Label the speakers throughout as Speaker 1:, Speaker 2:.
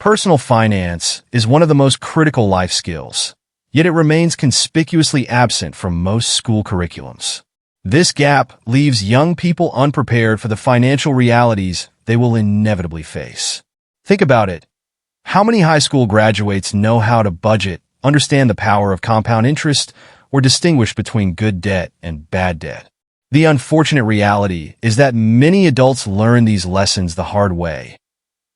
Speaker 1: Personal finance is one of the most critical life skills, yet it remains conspicuously absent from most school curriculums. This gap leaves young people unprepared for the financial realities they will inevitably face. Think about it. How many high school graduates know how to budget, understand the power of compound interest, or distinguish between good debt and bad debt? The unfortunate reality is that many adults learn these lessons the hard way,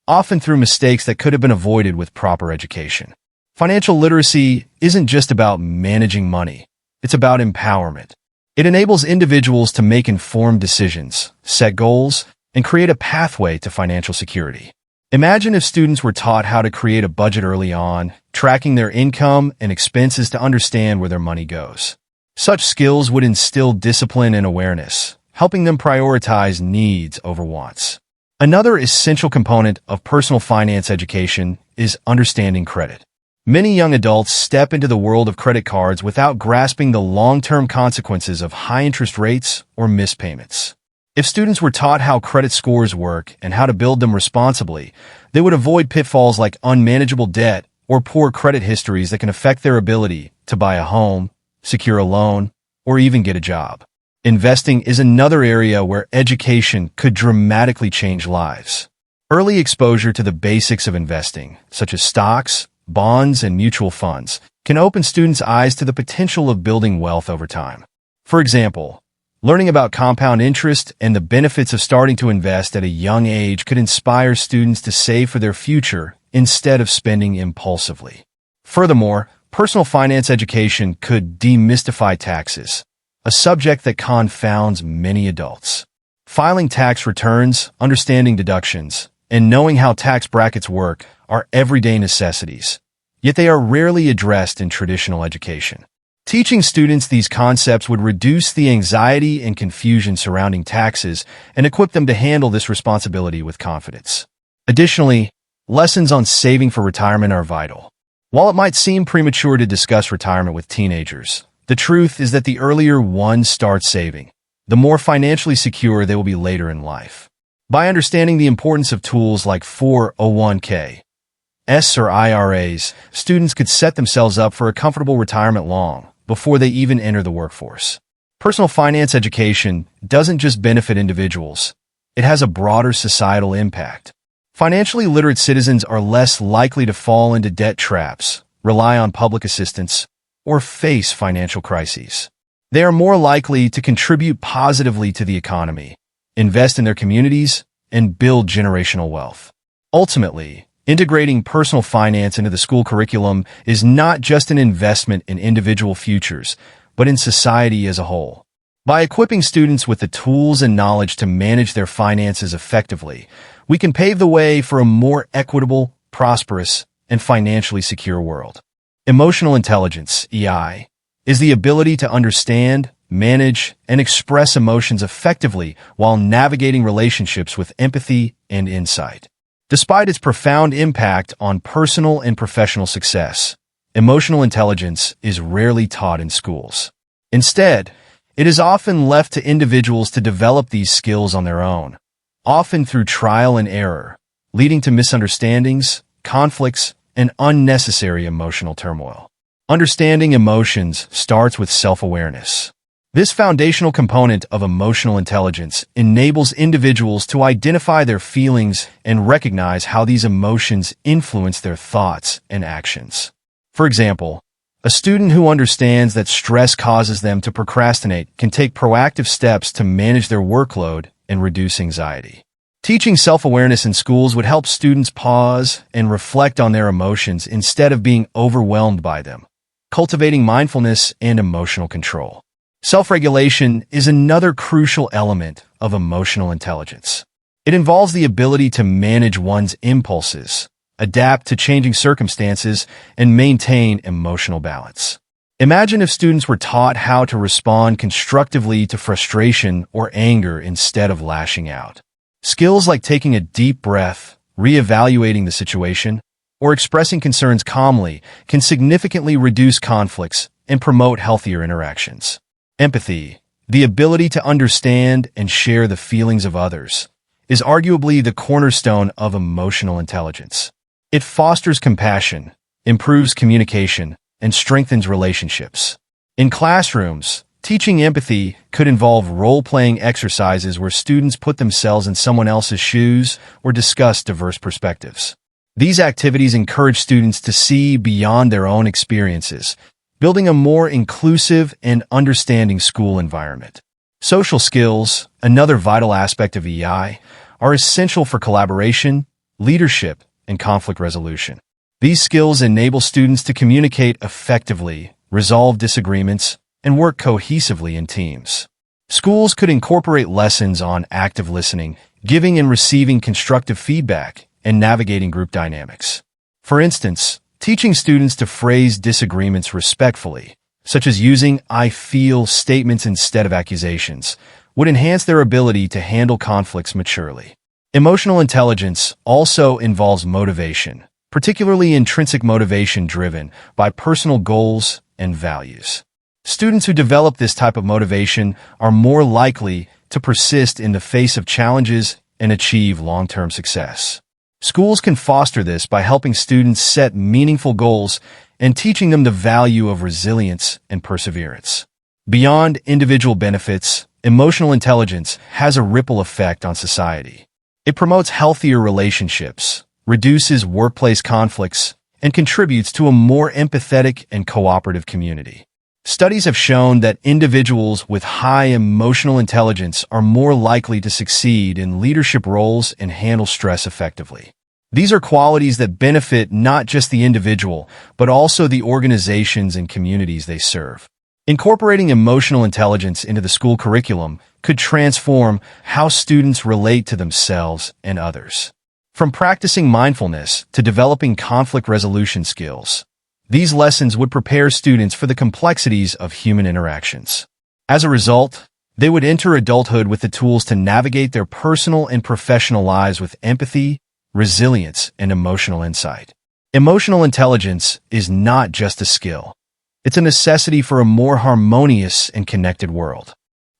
Speaker 1: often through mistakes that could have been avoided with proper education. Financial literacy isn't just about managing money. It's about empowerment. It enables individuals to make informed decisions, set goals, and create a pathway to financial security. Imagine if students were taught how to create a budget early on, tracking their income and expenses to understand where their money goes. Such skills would instill discipline and awareness, helping them prioritize needs over wants. Another essential component of personal finance education is understanding credit. Many young adults step into the world of credit cards without grasping the long-term consequences of high interest rates or missed payments. If students were taught how credit scores work and how to build them responsibly, they would avoid pitfalls like unmanageable debt or poor credit histories that can affect their ability to buy a home, secure a loan, or even get a job. Investing is another area where education could dramatically change lives. Early exposure to the basics of investing, such as stocks, bonds, and mutual funds, can open students' eyes to the potential of building wealth over time. For example, learning about compound interest and the benefits of starting to invest at a young age could inspire students to save for their future instead of spending impulsively. Furthermore, personal finance education could demystify taxes, a subject that confounds many adults. Filing tax returns, understanding deductions, and knowing how tax brackets work are everyday necessities, yet they are rarely addressed in traditional education. Teaching students these concepts would reduce the anxiety and confusion surrounding taxes and equip them to handle this responsibility with confidence. Additionally, lessons on saving for retirement are vital. While it might seem premature to discuss retirement with teenagers, the truth is that the earlier one starts saving, the more financially secure they will be later in life. By understanding the importance of tools like 401k, or IRAs, students could set themselves up for a comfortable retirement long before they even enter the workforce. Personal finance education doesn't just benefit individuals, it has a broader societal impact. Financially literate citizens are less likely to fall into debt traps, rely on public assistance, or face financial crises. They are more likely to contribute positively to the economy, invest in their communities, and build generational wealth. Ultimately, integrating personal finance into the school curriculum is not just an investment in individual futures, but in society as a whole. By equipping students with the tools and knowledge to manage their finances effectively, we can pave the way for a more equitable, prosperous, and financially secure world. Emotional intelligence, EI, is the ability to understand, manage, and express emotions effectively while navigating relationships with empathy and insight. Despite its profound impact on personal and professional success, emotional intelligence is rarely taught in schools. Instead, it is often left to individuals to develop these skills on their own, often through trial and error, leading to misunderstandings, conflicts, and unnecessary emotional turmoil. Understanding emotions starts with self-awareness. This foundational component of emotional intelligence enables individuals to identify their feelings and recognize how these emotions influence their thoughts and actions. For example, a student who understands that stress causes them to procrastinate can take proactive steps to manage their workload and reduce anxiety. Teaching self-awareness in schools would help students pause and reflect on their emotions instead of being overwhelmed by them, cultivating mindfulness and emotional control. Self-regulation is another crucial element of emotional intelligence. It involves the ability to manage one's impulses, adapt to changing circumstances, and maintain emotional balance. Imagine if students were taught how to respond constructively to frustration or anger instead of lashing out. Skills like taking a deep breath, reevaluating the situation, or expressing concerns calmly can significantly reduce conflicts and promote healthier interactions. Empathy, the ability to understand and share the feelings of others, is arguably the cornerstone of emotional intelligence. It fosters compassion, improves communication, and strengthens relationships. In classrooms, teaching empathy could involve role-playing exercises where students put themselves in someone else's shoes or discuss diverse perspectives. These activities encourage students to see beyond their own experiences, building a more inclusive and understanding school environment. Social skills, another vital aspect of EI, are essential for collaboration, leadership, and conflict resolution. These skills enable students to communicate effectively, resolve disagreements, and work cohesively in teams. Schools could incorporate lessons on active listening, giving and receiving constructive feedback, and navigating group dynamics. For instance, teaching students to phrase disagreements respectfully, such as using "I feel" statements instead of accusations, would enhance their ability to handle conflicts maturely. Emotional intelligence also involves motivation, particularly intrinsic motivation driven by personal goals and values. Students who develop this type of motivation are more likely to persist in the face of challenges and achieve long-term success. Schools can foster this by helping students set meaningful goals and teaching them the value of resilience and perseverance. Beyond individual benefits, emotional intelligence has a ripple effect on society. It promotes healthier relationships, reduces workplace conflicts, and contributes to a more empathetic and cooperative community. Studies have shown that individuals with high emotional intelligence are more likely to succeed in leadership roles and handle stress effectively. These are qualities that benefit not just the individual, but also the organizations and communities they serve. Incorporating emotional intelligence into the school curriculum could transform how students relate to themselves and others. From practicing mindfulness to developing conflict resolution skills, these lessons would prepare students for the complexities of human interactions. As a result, they would enter adulthood with the tools to navigate their personal and professional lives with empathy, resilience, and emotional insight. Emotional intelligence is not just a skill. It's a necessity for a more harmonious and connected world.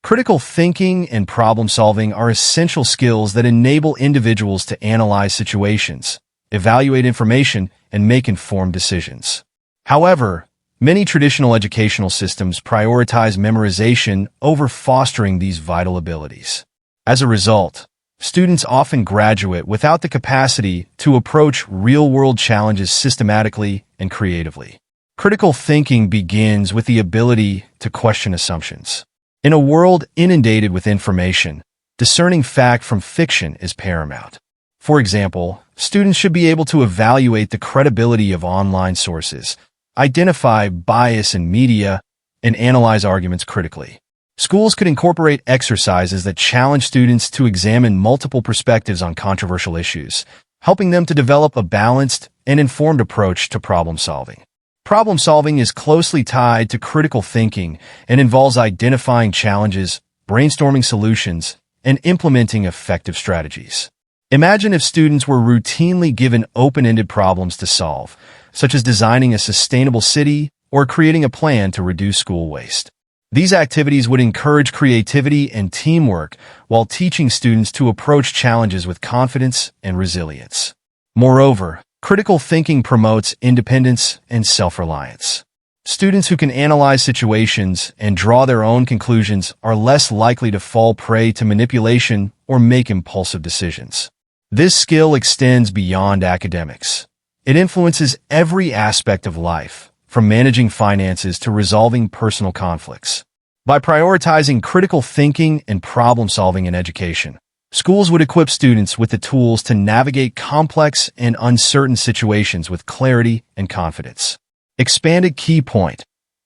Speaker 1: Critical thinking and problem-solving are essential skills that enable individuals to analyze situations, evaluate information, and make informed decisions. However, many traditional educational systems prioritize memorization over fostering these vital abilities. As a result, students often graduate without the capacity to approach real-world challenges systematically and creatively. Critical thinking begins with the ability to question assumptions. In a world inundated with information, discerning fact from fiction is paramount. For example, students should be able to evaluate the credibility of online sources, identify bias in media, and analyze arguments critically. Schools could incorporate exercises that challenge students to examine multiple perspectives on controversial issues, helping them to develop a balanced and informed approach to problem solving. Problem solving is closely tied to critical thinking and involves identifying challenges, brainstorming solutions, and implementing effective strategies. Imagine if students were routinely given open-ended problems to solve, such as designing a sustainable city or creating a plan to reduce school waste. These activities would encourage creativity and teamwork while teaching students to approach challenges with confidence and resilience. Moreover, critical thinking promotes independence and self-reliance. Students who can analyze situations and draw their own conclusions are less likely to fall prey to manipulation or make impulsive decisions. This skill extends beyond academics. It influences every aspect of life, from managing finances to resolving personal conflicts. By prioritizing critical thinking and problem-solving in education, schools would equip students with the tools to navigate complex and uncertain situations with clarity and confidence. Expanded key point: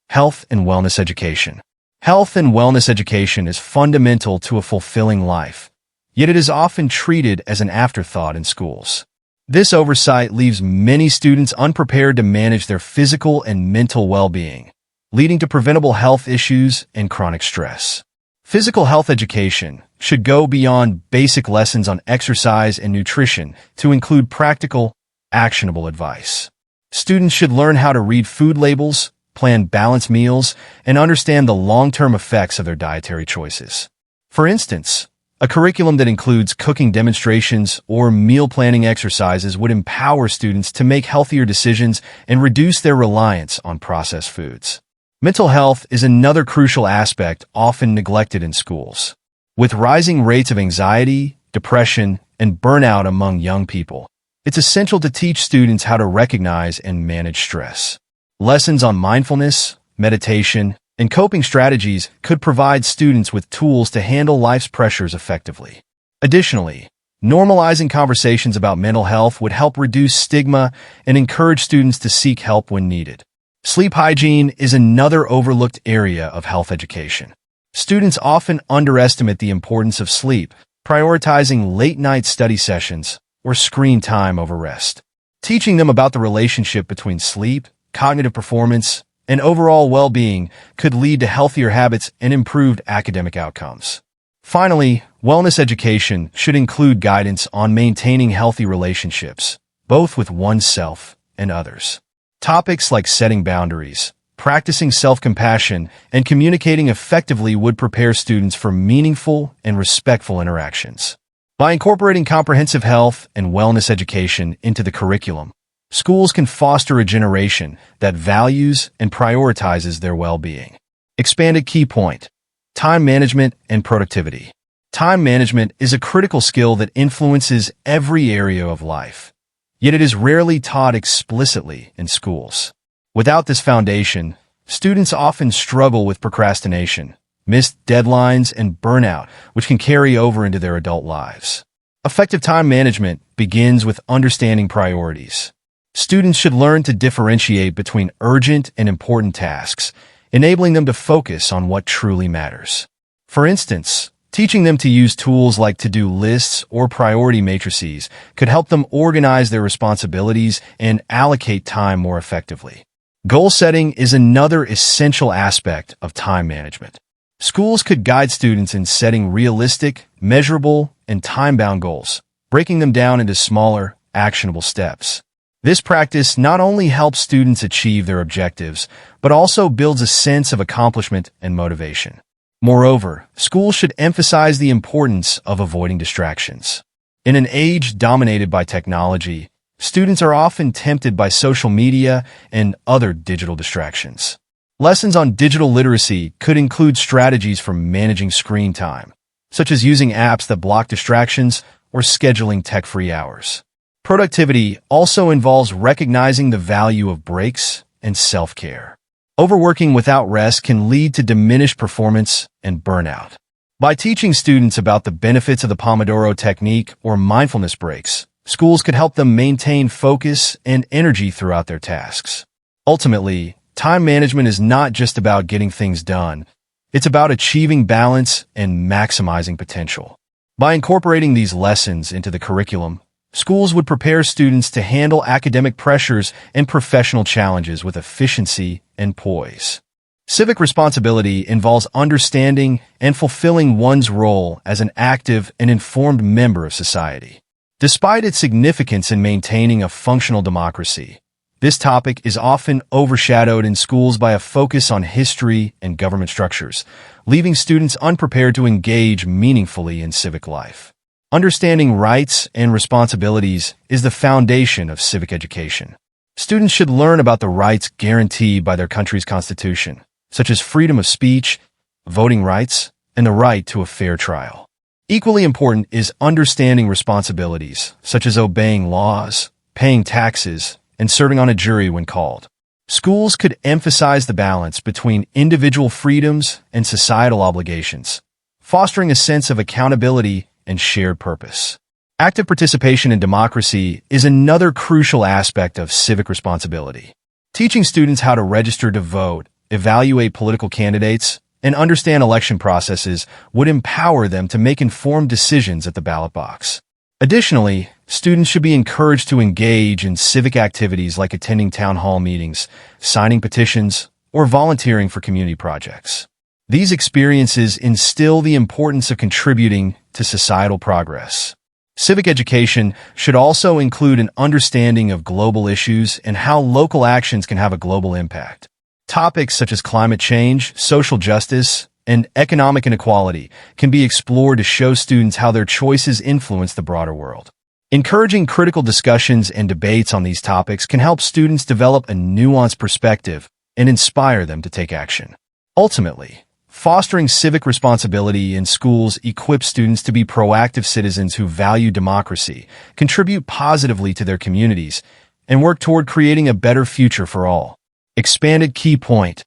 Speaker 1: health and wellness education. Health and wellness education is fundamental to a fulfilling life, yet it is often treated as an afterthought in schools. This oversight leaves many students unprepared to manage their physical and mental well-being, leading to preventable health issues and chronic stress. Physical health education should go beyond basic lessons on exercise and nutrition to include practical, actionable advice. Students should learn how to read food labels, plan balanced meals, and understand the long-term effects of their dietary choices. For instance, A curriculum that includes cooking demonstrations or meal planning exercises would empower students to make healthier decisions and reduce their reliance on processed foods. Mental health is another crucial aspect often neglected in schools. With rising rates of anxiety, depression, and burnout among young people, it's essential to teach students how to recognize and manage stress. Lessons on mindfulness, meditation, and coping strategies could provide students with tools to handle life's pressures effectively. Additionally, normalizing conversations about mental health would help reduce stigma and encourage students to seek help when needed. Sleep hygiene is another overlooked area of health education. Students often underestimate the importance of sleep, prioritizing late-night study sessions or screen time over rest. Teaching them about the relationship between sleep, cognitive performance, and overall well-being could lead to healthier habits and improved academic outcomes. Finally, wellness education should include guidance on maintaining healthy relationships, both with oneself and others. Topics like setting boundaries, practicing self-compassion, and communicating effectively would prepare students for meaningful and respectful interactions. By incorporating comprehensive health and wellness education into the curriculum, schools can foster a generation that values and prioritizes their well-being. Expanded key point: time management and productivity. Time management is a critical skill that influences every area of life, yet it is rarely taught explicitly in schools. Without this foundation, students often struggle with procrastination, missed deadlines, and burnout, which can carry over into their adult lives. Effective time management begins with understanding priorities. Students should learn to differentiate between urgent and important tasks, enabling them to focus on what truly matters. For instance, teaching them to use tools like to-do lists or priority matrices could help them organize their responsibilities and allocate time more effectively. Goal setting is another essential aspect of time management. Schools could guide students in setting realistic, measurable, and time-bound goals, breaking them down into smaller, actionable steps. This practice not only helps students achieve their objectives, but also builds a sense of accomplishment and motivation. Moreover, schools should emphasize the importance of avoiding distractions. In an age dominated by technology, students are often tempted by social media and other digital distractions. Lessons on digital literacy could include strategies for managing screen time, such as using apps that block distractions or scheduling tech-free hours. Productivity also involves recognizing the value of breaks and self-care. Overworking without rest can lead to diminished performance and burnout. By teaching students about the benefits of the Pomodoro technique or mindfulness breaks, schools could help them maintain focus and energy throughout their tasks. Ultimately, time management is not just about getting things done. It's about achieving balance and maximizing potential. By incorporating these lessons into the curriculum, schools would prepare students to handle academic pressures and professional challenges with efficiency and poise. Civic responsibility involves understanding and fulfilling one's role as an active and informed member of society. Despite its significance in maintaining a functional democracy, this topic is often overshadowed in schools by a focus on history and government structures, leaving students unprepared to engage meaningfully in civic life. Understanding rights and responsibilities is the foundation of civic education. Students should learn about the rights guaranteed by their country's constitution, such as freedom of speech, voting rights, and the right to a fair trial. Equally important is understanding responsibilities, such as obeying laws, paying taxes, and serving on a jury when called. Schools could emphasize the balance between individual freedoms and societal obligations, fostering a sense of accountability and shared purpose. Active participation in democracy is another crucial aspect of civic responsibility. Teaching students how to register to vote, evaluate political candidates, and understand election processes would empower them to make informed decisions at the ballot box. Additionally, students should be encouraged to engage in civic activities like attending town hall meetings, signing petitions, or volunteering for community projects. These experiences instill the importance of contributing to societal progress. Civic education should also include an understanding of global issues and how local actions can have a global impact. Topics such as climate change, social justice, and economic inequality can be explored to show students how their choices influence the broader world. Encouraging critical discussions and debates on these topics can help students develop a nuanced perspective and inspire them to take action. Ultimately, fostering civic responsibility in schools equips students to be proactive citizens who value democracy, contribute positively to their communities, and work toward creating a better future for all. Expanded key point: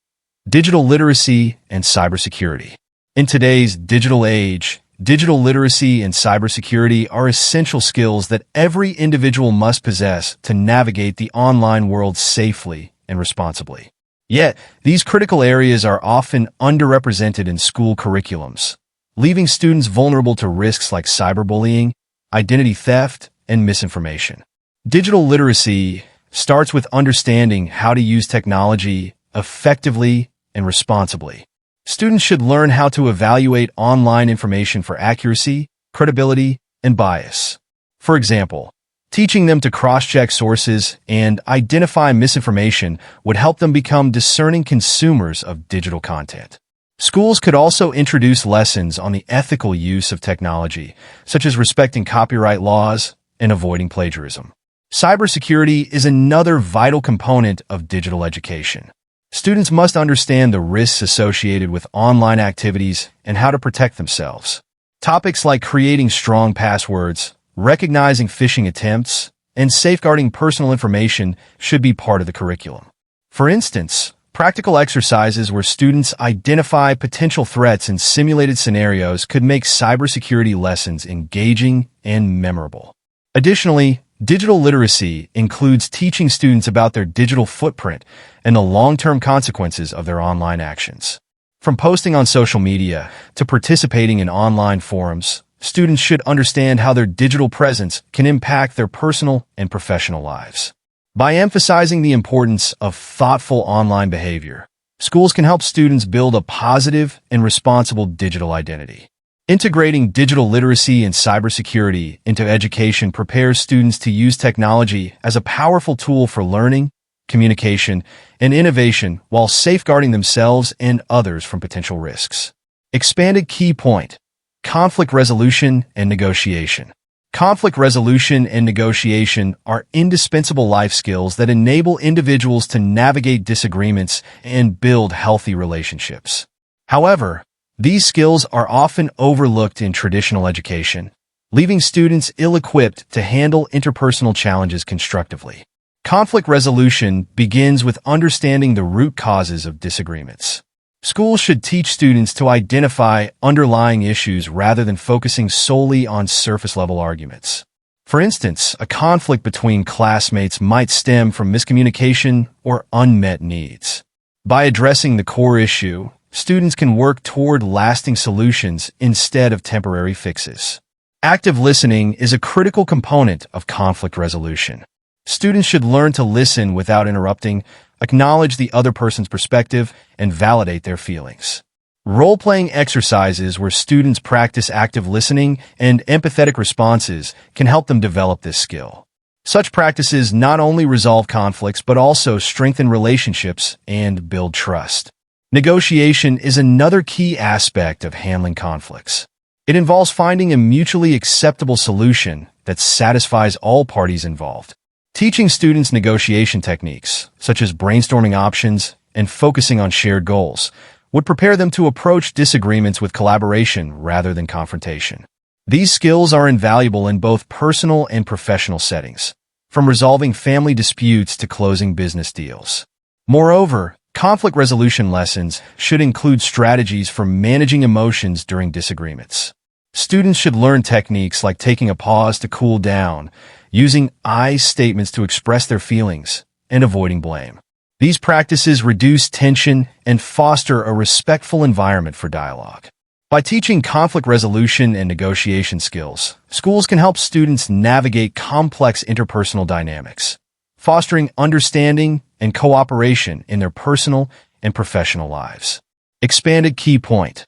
Speaker 1: digital literacy and cybersecurity. In today's digital age, digital literacy and cybersecurity are essential skills that every individual must possess to navigate the online world safely and responsibly. Yet, these critical areas are often underrepresented in school curriculums, leaving students vulnerable to risks like cyberbullying, identity theft, and misinformation. Digital literacy starts with understanding how to use technology effectively and responsibly. Students should learn how to evaluate online information for accuracy, credibility, and bias. For example, teaching them to cross-check sources and identify misinformation would help them become discerning consumers of digital content. Schools could also introduce lessons on the ethical use of technology, such as respecting copyright laws and avoiding plagiarism. Cybersecurity is another vital component of digital education. Students must understand the risks associated with online activities and how to protect themselves. Topics like creating strong passwords, recognizing phishing attempts, and safeguarding personal information should be part of the curriculum. For instance, practical exercises where students identify potential threats in simulated scenarios could make cybersecurity lessons engaging and memorable. Additionally, digital literacy includes teaching students about their digital footprint and the long-term consequences of their online actions. From posting on social media to participating in online forums, students should understand how their digital presence can impact their personal and professional lives. By emphasizing the importance of thoughtful online behavior, schools can help students build a positive and responsible digital identity. Integrating digital literacy and cybersecurity into education prepares students to use technology as a powerful tool for learning, communication, and innovation while safeguarding themselves and others from potential risks. Expanded key point: conflict resolution and negotiation. Conflict resolution and negotiation are indispensable life skills that enable individuals to navigate disagreements and build healthy relationships. However, these skills are often overlooked in traditional education, leaving students ill-equipped to handle interpersonal challenges constructively. Conflict resolution begins with understanding the root causes of disagreements. Schools should teach students to identify underlying issues rather than focusing solely on surface-level arguments. For instance, a conflict between classmates might stem from miscommunication or unmet needs. By addressing the core issue, students can work toward lasting solutions instead of temporary fixes. Active listening is a critical component of conflict resolution. Students should learn to listen without interrupting, acknowledge the other person's perspective, and validate their feelings. Role-playing exercises where students practice active listening and empathetic responses can help them develop this skill. Such practices not only resolve conflicts but also strengthen relationships and build trust. Negotiation is another key aspect of handling conflicts. It involves finding a mutually acceptable solution that satisfies all parties involved. Teaching students negotiation techniques, such as brainstorming options and focusing on shared goals, would prepare them to approach disagreements with collaboration rather than confrontation. These skills are invaluable in both personal and professional settings, from resolving family disputes to closing business deals. Moreover, conflict resolution lessons should include strategies for managing emotions during disagreements. Students should learn techniques like taking a pause to cool down, using I statements to express their feelings, and avoiding blame. These practices reduce tension and foster a respectful environment for dialogue. By teaching conflict resolution and negotiation skills, schools can help students navigate complex interpersonal dynamics, fostering understanding and cooperation in their personal and professional lives. Expanded key point: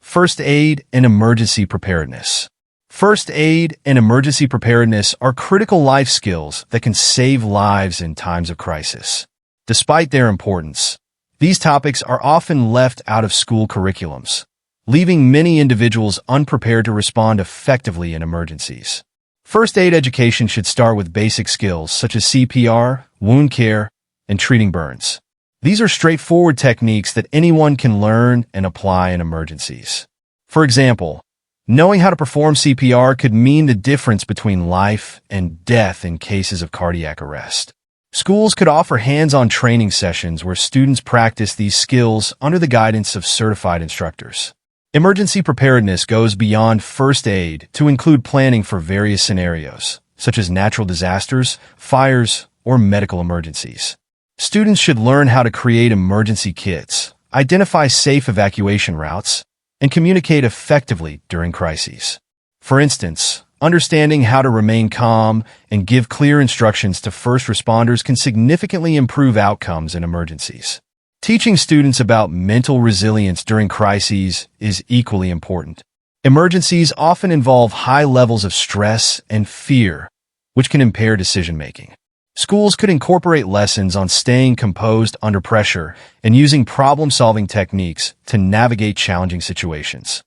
Speaker 1: first aid and emergency preparedness. First aid and emergency preparedness are critical life skills that can save lives in times of crisis. Despite their importance, these topics are often left out of school curriculums, leaving many individuals unprepared to respond effectively in emergencies. First aid education should start with basic skills such as CPR, wound care, and treating burns. These are straightforward techniques that anyone can learn and apply in emergencies. For example, knowing how to perform CPR could mean the difference between life and death in cases of cardiac arrest. Schools could offer hands-on training sessions where students practice these skills under the guidance of certified instructors. Emergency preparedness goes beyond first aid to include planning for various scenarios, such as natural disasters, fires, or medical emergencies. Students should learn how to create emergency kits, identify safe evacuation routes, and communicate effectively during crises. For instance, understanding how to remain calm and give clear instructions to first responders can significantly improve outcomes in emergencies. Teaching students about mental resilience during crises is equally important. Emergencies often involve high levels of stress and fear, which can impair decision-making. Schools could incorporate lessons on staying composed under pressure and using problem-solving techniques to navigate challenging situations.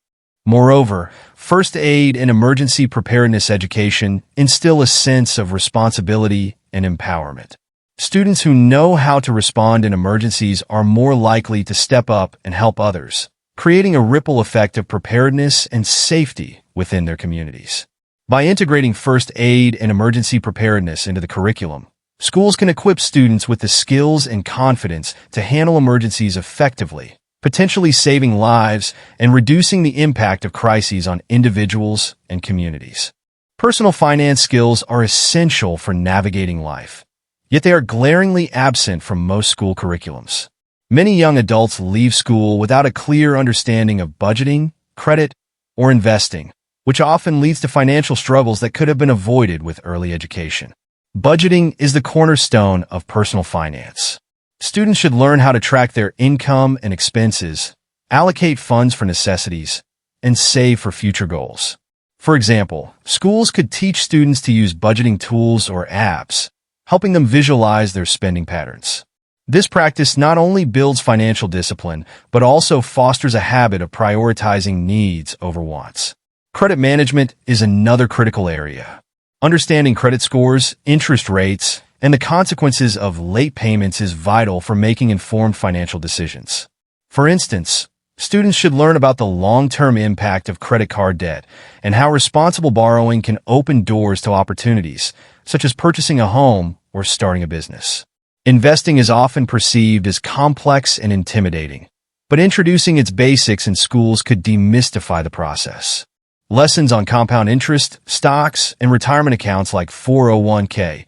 Speaker 1: Moreover, first aid and emergency preparedness education instill a sense of responsibility and empowerment. Students who know how to respond in emergencies are more likely to step up and help others, creating a ripple effect of preparedness and safety within their communities. By integrating first aid and emergency preparedness into the curriculum, schools can equip students with the skills and confidence to handle emergencies effectively, potentially saving lives and reducing the impact of crises on individuals and communities. Personal finance skills are essential for navigating life, yet they are glaringly absent from most school curriculums. Many young adults leave school without a clear understanding of budgeting, credit, or investing, which often leads to financial struggles that could have been avoided with early education. Budgeting is the cornerstone of personal finance. Students should learn how to track their income and expenses, allocate funds for necessities, and save for future goals. For example, schools could teach students to use budgeting tools or apps, helping them visualize their spending patterns. This practice not only builds financial discipline, but also fosters a habit of prioritizing needs over wants. Credit management is another critical area. Understanding credit scores, interest rates, and the consequences of late payments is vital for making informed financial decisions. For instance, students should learn about the long-term impact of credit card debt and how responsible borrowing can open doors to opportunities, such as purchasing a home or starting a business. Investing is often perceived as complex and intimidating, but introducing its basics in schools could demystify the process. Lessons on compound interest, stocks, and retirement accounts like 401k,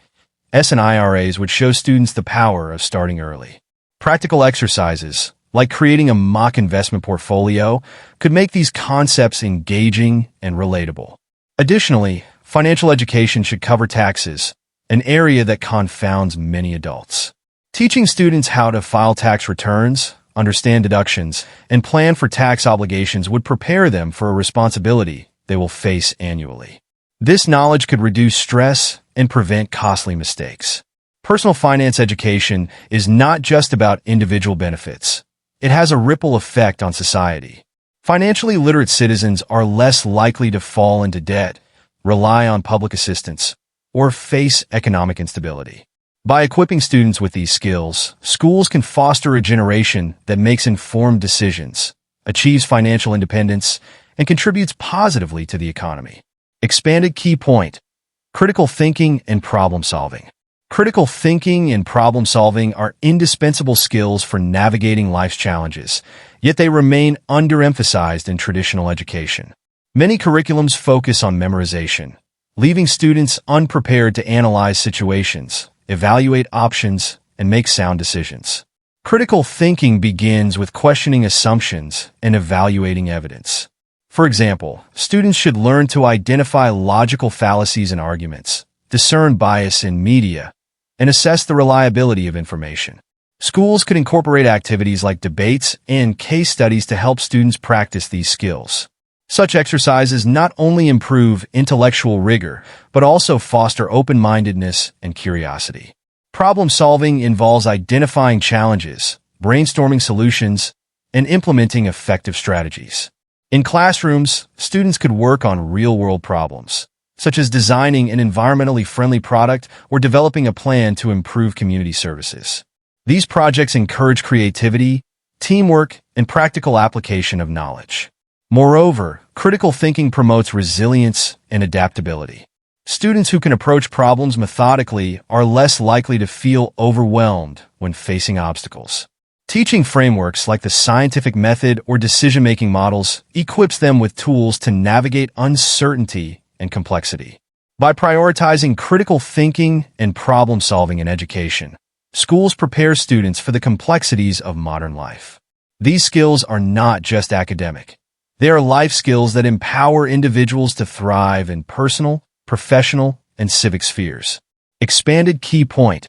Speaker 1: and IRAs would show students the power of starting early. Practical exercises, like creating a mock investment portfolio, could make these concepts engaging and relatable. Additionally, financial education should cover taxes, an area that confounds many adults. Teaching students how to file tax returns, understand deductions, and plan for tax obligations would prepare them for a responsibility they will face annually. This knowledge could reduce stress and prevent costly mistakes. Personal finance education is not just about individual benefits. It has a ripple effect on society. Financially literate citizens are less likely to fall into debt, rely on public assistance, or face economic instability. By equipping students with these skills, schools can foster a generation that makes informed decisions, achieves financial independence, and contributes positively to the economy. Expanded key point: critical thinking and problem solving. Critical thinking and problem solving are indispensable skills for navigating life's challenges, yet they remain underemphasized in traditional education. Many curriculums focus on memorization, leaving students unprepared to analyze situations, evaluate options, and make sound decisions. Critical thinking begins with questioning assumptions and evaluating evidence. For example, students should learn to identify logical fallacies in arguments, discern bias in media, and assess the reliability of information. Schools could incorporate activities like debates and case studies to help students practice these skills. Such exercises not only improve intellectual rigor, but also foster open-mindedness and curiosity. Problem solving involves identifying challenges, brainstorming solutions, and implementing effective strategies. In classrooms, students could work on real-world problems, such as designing an environmentally friendly product or developing a plan to improve community services. These projects encourage creativity, teamwork, and practical application of knowledge. Moreover, critical thinking promotes resilience and adaptability. Students who can approach problems methodically are less likely to feel overwhelmed when facing obstacles. Teaching frameworks like the scientific method or decision-making models equips them with tools to navigate uncertainty and complexity. By prioritizing critical thinking and problem-solving in education, schools prepare students for the complexities of modern life. These skills are not just academic. They are life skills that empower individuals to thrive in personal, professional, and civic spheres. Expanded key point: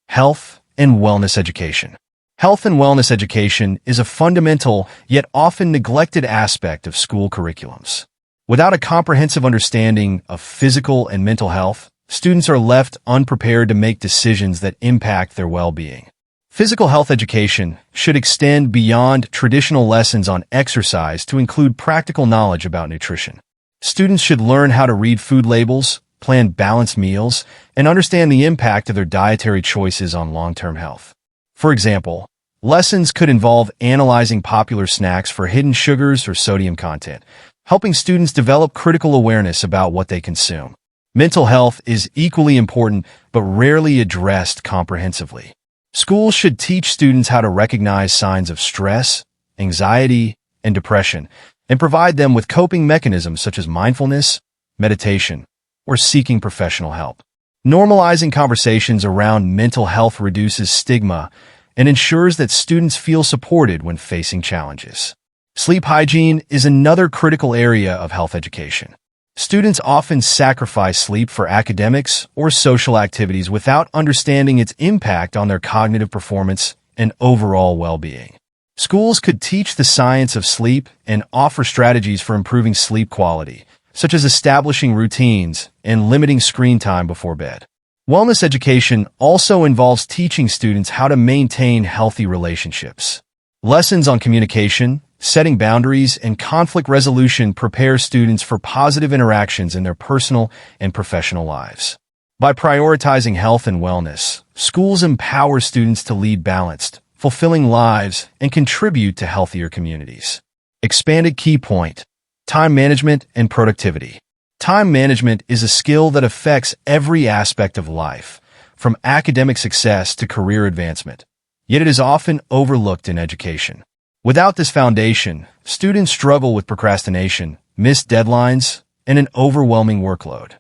Speaker 1: health and wellness education. Health and wellness education is a fundamental yet often neglected aspect of school curriculums. Without a comprehensive understanding of physical and mental health, students are left unprepared to make decisions that impact their well-being. Physical health education should extend beyond traditional lessons on exercise to include practical knowledge about nutrition. Students should learn how to read food labels, plan balanced meals, and understand the impact of their dietary choices on long-term health. For example, lessons could involve analyzing popular snacks for hidden sugars or sodium content, helping students develop critical awareness about what they consume. Mental health is equally important but rarely addressed comprehensively. Schools should teach students how to recognize signs of stress, anxiety, and depression, and provide them with coping mechanisms such as mindfulness, meditation, or seeking professional help. Normalizing conversations around mental health reduces stigma and ensures that students feel supported when facing challenges. Sleep hygiene is another critical area of health education. Students often sacrifice sleep for academics or social activities without understanding its impact on their cognitive performance and overall well-being. Schools could teach the science of sleep and offer strategies for improving sleep quality, such as establishing routines and limiting screen time before bed. Wellness education also involves teaching students how to maintain healthy relationships. Lessons on communication, setting boundaries, and conflict resolution prepare students for positive interactions in their personal and professional lives. By prioritizing health and wellness, schools empower students to lead balanced, fulfilling lives and contribute to healthier communities. Expanded key point: time management and productivity. Time management is a skill that affects every aspect of life, from academic success to career advancement, yet it is often overlooked in education. Without this foundation, students struggle with procrastination, missed deadlines, and an overwhelming workload.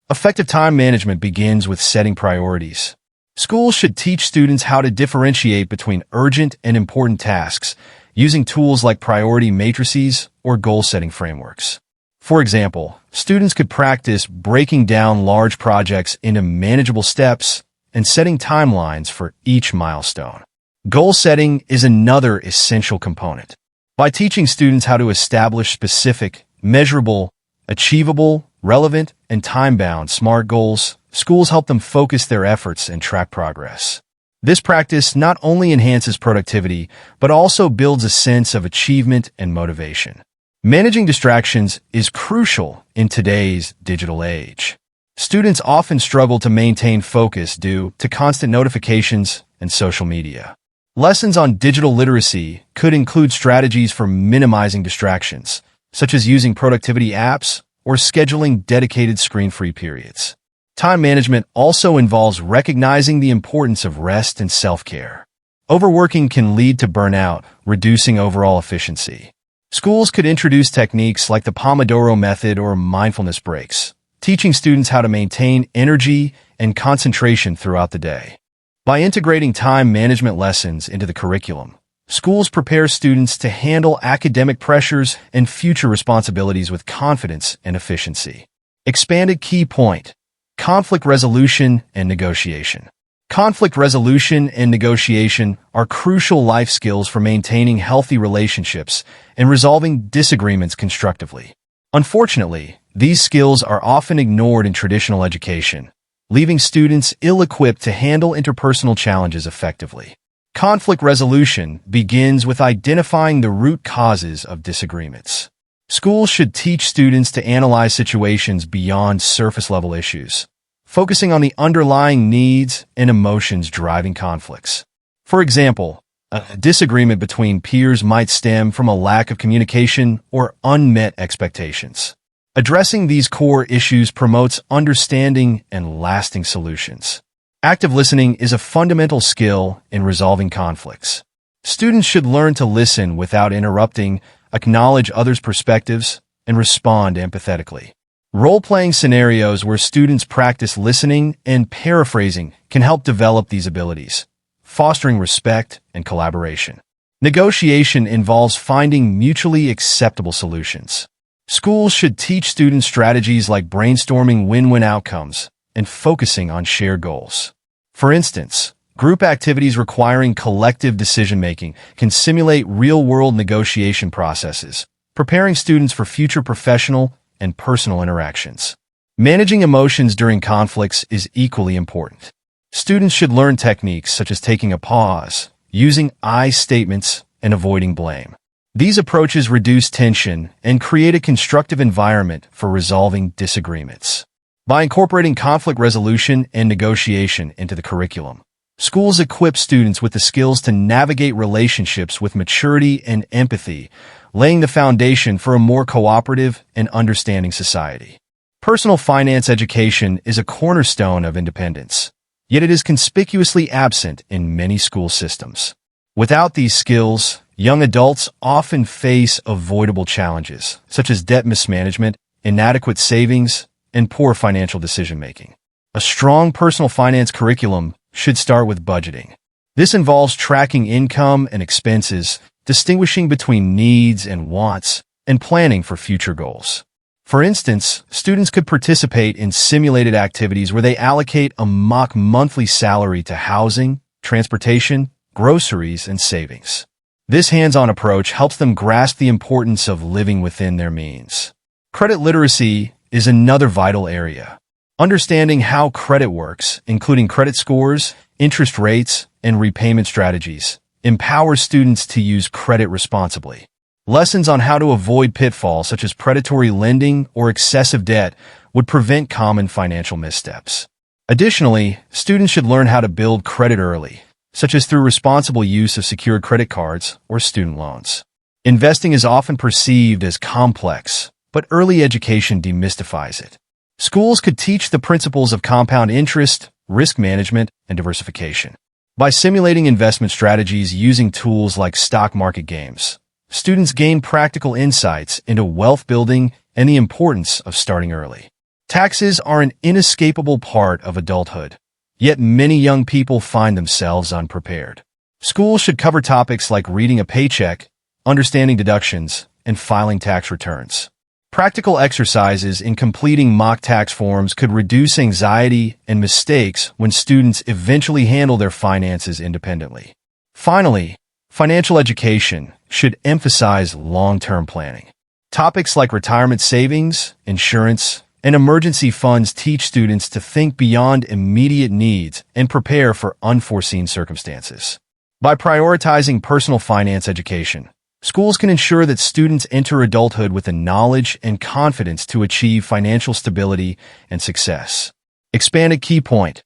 Speaker 1: Effective time management begins with setting priorities. Schools should teach students how to differentiate between urgent and important tasks, using tools like priority matrices or goal-setting frameworks. For example, students could practice breaking down large projects into manageable steps and setting timelines for each milestone. Goal setting is another essential component. By teaching students how to establish specific, measurable, achievable, relevant, and time-bound SMART goals, schools help them focus their efforts and track progress. This practice not only enhances productivity, but also builds a sense of achievement and motivation. Managing distractions is crucial in today's digital age. Students often struggle to maintain focus due to constant notifications and social media. Lessons on digital literacy could include strategies for minimizing distractions, such as using productivity apps or scheduling dedicated screen-free periods. Time management also involves recognizing the importance of rest and self-care. Overworking can lead to burnout, reducing overall efficiency. Schools could introduce techniques like the Pomodoro method or mindfulness breaks, teaching students how to maintain energy and concentration throughout the day. By integrating time management lessons into the curriculum, schools prepare students to handle academic pressures and future responsibilities with confidence and efficiency. Expanded key point: conflict resolution and negotiation. Conflict resolution and negotiation are crucial life skills for maintaining healthy relationships and resolving disagreements constructively. Unfortunately, these skills are often ignored in traditional education, leaving students ill-equipped to handle interpersonal challenges effectively. Conflict resolution begins with identifying the root causes of disagreements. Schools should teach students to analyze situations beyond surface-level issues, focusing on the underlying needs and emotions driving conflicts. For example, a disagreement between peers might stem from a lack of communication or unmet expectations. Addressing these core issues promotes understanding and lasting solutions. Active listening is a fundamental skill in resolving conflicts. Students should learn to listen without interrupting, acknowledge others' perspectives, and respond empathetically. Role-playing scenarios where students practice listening and paraphrasing can help develop these abilities, fostering respect and collaboration. Negotiation involves finding mutually acceptable solutions. Schools should teach students strategies like brainstorming win-win outcomes and focusing on shared goals. For instance, group activities requiring collective decision-making can simulate real-world negotiation processes, preparing students for future professional and personal interactions. Managing emotions during conflicts is equally important. Students should learn techniques such as taking a pause, using I statements, and avoiding blame. These approaches reduce tension and create a constructive environment for resolving disagreements. By incorporating conflict resolution and negotiation into the curriculum, schools equip students with the skills to navigate relationships with maturity and empathy, laying the foundation for a more cooperative and understanding society. Personal finance education is a cornerstone of independence, yet it is conspicuously absent in many school systems. Without these skills, young adults often face avoidable challenges, such as debt mismanagement, inadequate savings, and poor financial decision-making. A strong personal finance curriculum should start with budgeting. This involves tracking income and expenses, distinguishing between needs and wants, and planning for future goals. For instance, students could participate in simulated activities where they allocate a mock monthly salary to housing, transportation, groceries, and savings. This hands-on approach helps them grasp the importance of living within their means. Credit literacy is another vital area. Understanding how credit works, including credit scores, interest rates, and repayment strategies, empowers students to use credit responsibly. Lessons on how to avoid pitfalls such as predatory lending or excessive debt would prevent common financial missteps. Additionally, students should learn how to build credit early, such as through responsible use of secured credit cards or student loans. Investing is often perceived as complex, but early education demystifies it. Schools could teach the principles of compound interest, risk management, and diversification. By simulating investment strategies using tools like stock market games, students gain practical insights into wealth building and the importance of starting early. Taxes are an inescapable part of adulthood, yet many young people find themselves unprepared. Schools should cover topics like reading a paycheck, understanding deductions, and filing tax returns. Practical exercises in completing mock tax forms could reduce anxiety and mistakes when students eventually handle their finances independently. Finally, financial education should emphasize long-term planning. Topics like retirement savings, insurance, and emergency funds teach students to think beyond immediate needs and prepare for unforeseen circumstances. By prioritizing personal finance education, schools can ensure that students enter adulthood with the knowledge and confidence to achieve financial stability and success. Expanded key point: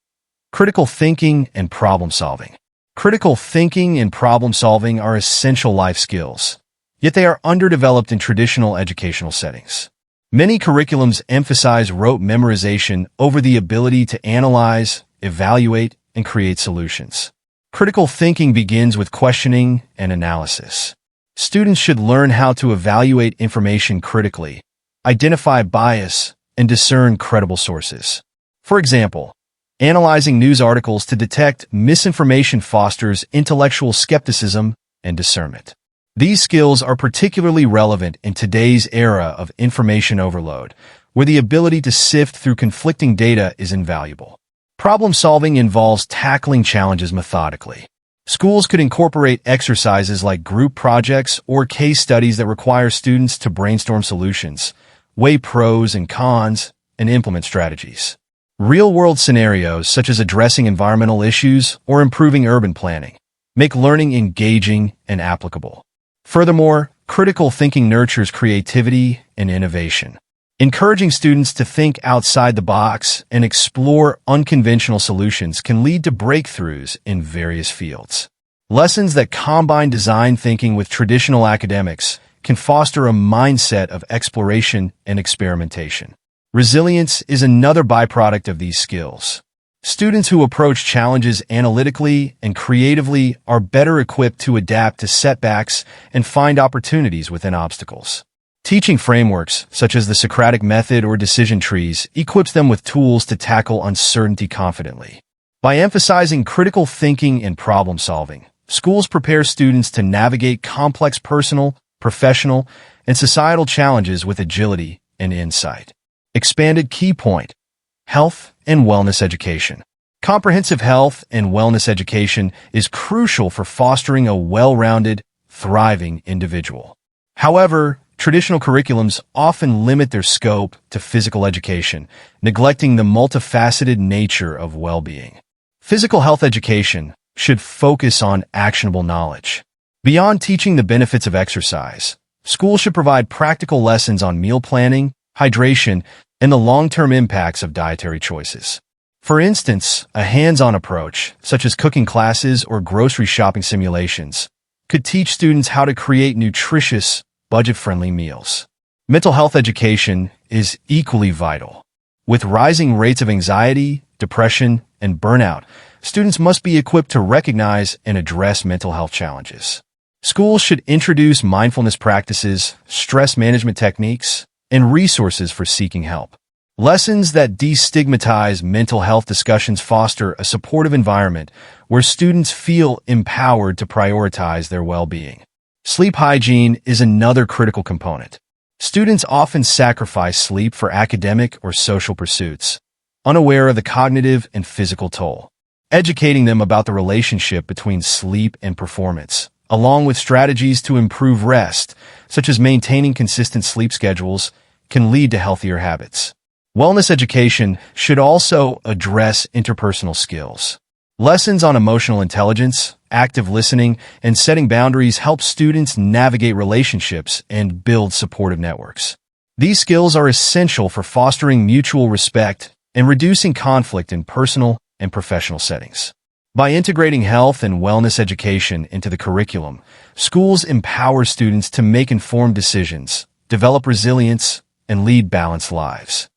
Speaker 1: critical thinking and problem solving. Critical thinking and problem solving are essential life skills, yet they are underdeveloped in traditional educational settings. Many curriculums emphasize rote memorization over the ability to analyze, evaluate, and create solutions. Critical thinking begins with questioning and analysis. Students should learn how to evaluate information critically, identify bias, and discern credible sources. For example, analyzing news articles to detect misinformation fosters intellectual skepticism and discernment. These skills are particularly relevant in today's era of information overload, where the ability to sift through conflicting data is invaluable. Problem solving involves tackling challenges methodically. Schools could incorporate exercises like group projects or case studies that require students to brainstorm solutions, weigh pros and cons, and implement strategies. Real-world scenarios, such as addressing environmental issues or improving urban planning, make learning engaging and applicable. Furthermore, Critical thinking nurtures creativity and innovation. Encouraging students to think outside the box and explore unconventional solutions can lead to breakthroughs in various fields. Lessons that combine design thinking with traditional academics can foster a mindset of exploration and experimentation. Resilience is another byproduct of these skills. Students who approach challenges analytically and creatively are better equipped to adapt to setbacks and find opportunities within obstacles. Teaching frameworks, such as the Socratic method or decision trees, equips them with tools to tackle uncertainty confidently. By emphasizing critical thinking and problem solving, schools prepare students to navigate complex personal, professional, and societal challenges with agility and insight. Expanded key point: health and wellness education. Comprehensive health and wellness education is crucial for fostering a well-rounded, thriving individual. However, traditional curriculums often limit their scope to physical education, neglecting the multifaceted nature of well-being. Physical health education should focus on actionable knowledge. Beyond teaching the benefits of exercise, schools should provide practical lessons on meal planning, hydration, and the long-term impacts of dietary choices. For instance, a hands-on approach, such as cooking classes or grocery shopping simulations, could teach students how to create nutritious, budget-friendly meals. Mental health education is equally vital. With rising rates of anxiety, depression, and burnout, students must be equipped to recognize and address mental health challenges. Schools should introduce mindfulness practices, stress management techniques, and resources for seeking help. Lessons that destigmatize mental health discussions foster a supportive environment where students feel empowered to prioritize their well-being. Sleep hygiene is another critical component. Students often sacrifice sleep for academic or social pursuits, unaware of the cognitive and physical toll. Educating them about the relationship between sleep and performance, along with strategies to improve rest, such as maintaining consistent sleep schedules, can lead to healthier habits. Wellness education should also address interpersonal skills. Lessons on emotional intelligence, active listening, and setting boundaries help students navigate relationships and build supportive networks. These skills are essential for fostering mutual respect and reducing conflict in personal and professional settings. By integrating health and wellness education into the curriculum, schools empower students to make informed decisions, develop resilience, and lead balanced lives.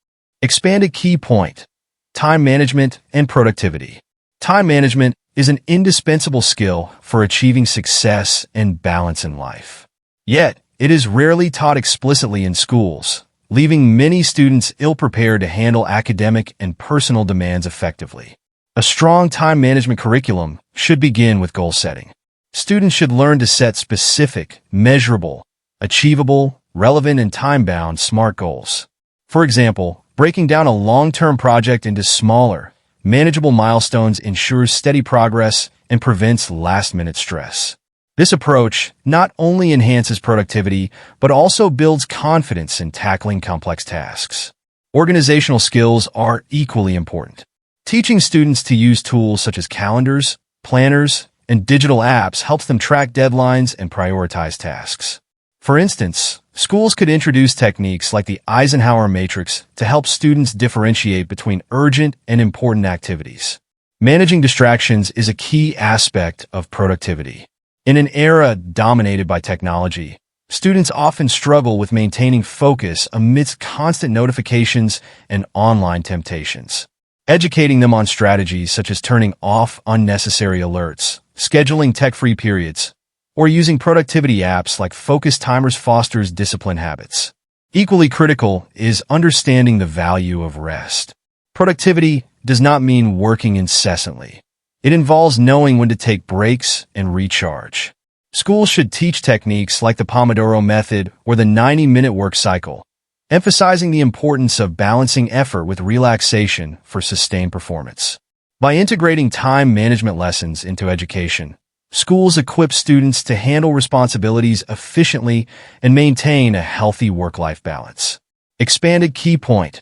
Speaker 1: Expanded key point: time management and productivity. Time management is an indispensable skill for achieving success and balance in life. Yet, it is rarely taught explicitly in schools, leaving many students ill-prepared to handle academic and personal demands effectively. A strong time management curriculum should begin with goal setting. Students should learn to set specific, measurable, achievable, relevant, and time-bound SMART goals. For example, breaking down a long-term project into smaller, manageable milestones ensures steady progress and prevents last-minute stress. This approach not only enhances productivity, but also builds confidence in tackling complex tasks. Organizational skills are equally important. Teaching students to use tools such as calendars, planners, and digital apps helps them track deadlines and prioritize tasks. For instance, schools could introduce techniques like the Eisenhower matrix to help students differentiate between urgent and important activities. Managing distractions is a key aspect of productivity. In an era dominated by technology, students often struggle with maintaining focus amidst constant notifications and online temptations. Educating them on strategies such as turning off unnecessary alerts, scheduling tech-free periods, or using productivity apps like focus timers fosters disciplined habits. Equally critical is understanding the value of rest. Productivity does not mean working incessantly. It involves knowing when to take breaks and recharge. Schools should teach techniques like the Pomodoro method or the 90-minute work cycle, emphasizing the importance of balancing effort with relaxation for sustained performance. By integrating time management lessons into education, schools equip students to handle responsibilities efficiently and maintain a healthy work-life balance. Expanded key point: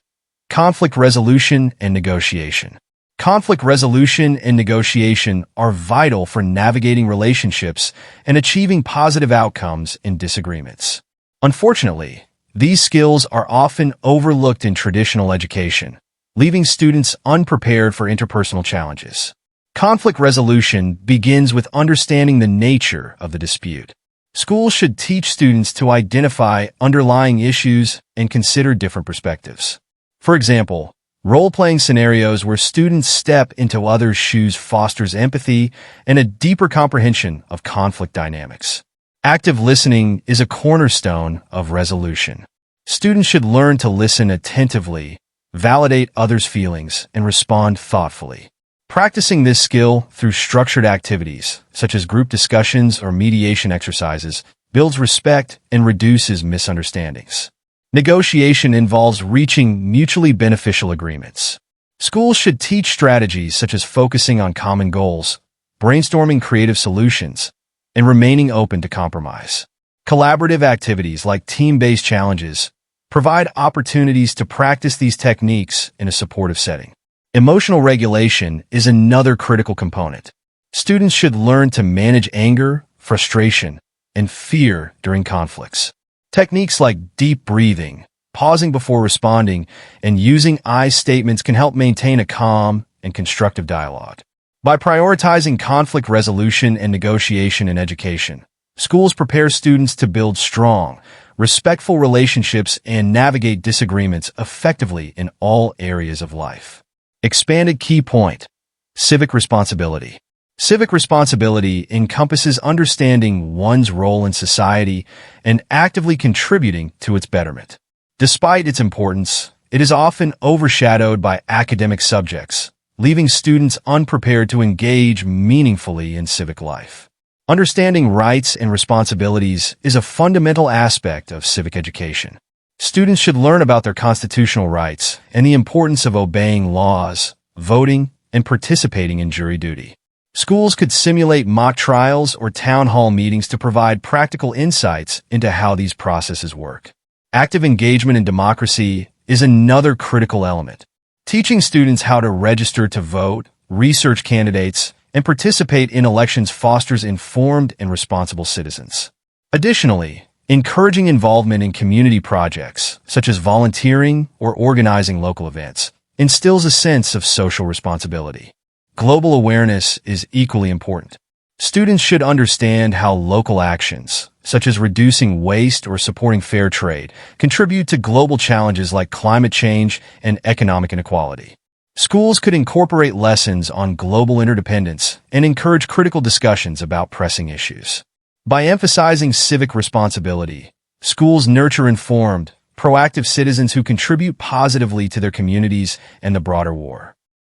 Speaker 1: conflict resolution and negotiation. Conflict resolution and negotiation are vital for navigating relationships and achieving positive outcomes in disagreements. Unfortunately, these skills are often overlooked in traditional education, leaving students unprepared for interpersonal challenges. Conflict resolution begins with understanding the nature of the dispute. Schools should teach students to identify underlying issues and consider different perspectives. For example, role-playing scenarios where students step into others' shoes fosters empathy and a deeper comprehension of conflict dynamics. Active listening is a cornerstone of resolution. Students should learn to listen attentively, validate others' feelings, and respond thoughtfully. Practicing this skill through structured activities, such as group discussions or mediation exercises, builds respect and reduces misunderstandings. Negotiation involves reaching mutually beneficial agreements. Schools should teach strategies such as focusing on common goals, brainstorming creative solutions, and remaining open to compromise. Collaborative activities like team-based challenges provide opportunities to practice these techniques in a supportive setting. Emotional regulation is another critical component. Students should learn to manage anger, frustration, and fear during conflicts. Techniques like deep breathing, pausing before responding, and using I statements can help maintain a calm and constructive dialogue. By prioritizing conflict resolution and negotiation in education, schools prepare students to build strong, respectful relationships and navigate disagreements effectively in all areas of life. Expanded key point: civic responsibility. Civic responsibility encompasses understanding one's role in society and actively contributing to its betterment. Despite its importance, it is often overshadowed by academic subjects, leaving students unprepared to engage meaningfully in civic life. Understanding rights and responsibilities is a fundamental aspect of civic education. Students should learn about their constitutional rights and the importance of obeying laws, voting, and participating in jury duty. Schools could simulate mock trials or town hall meetings to provide practical insights into how these processes work. Active engagement in democracy is another critical element. Teaching students how to register to vote, research candidates, and participate in elections fosters informed and responsible citizens. Additionally, encouraging involvement in community projects, such as volunteering or organizing local events, instills a sense of social responsibility. Global awareness is equally important. Students should understand how local actions, such as reducing waste or supporting fair trade, contribute to global challenges like climate change and economic inequality. Schools could incorporate lessons on global interdependence and encourage critical discussions about pressing issues. By emphasizing civic responsibility, schools nurture informed, proactive citizens who contribute positively to their communities and the broader war.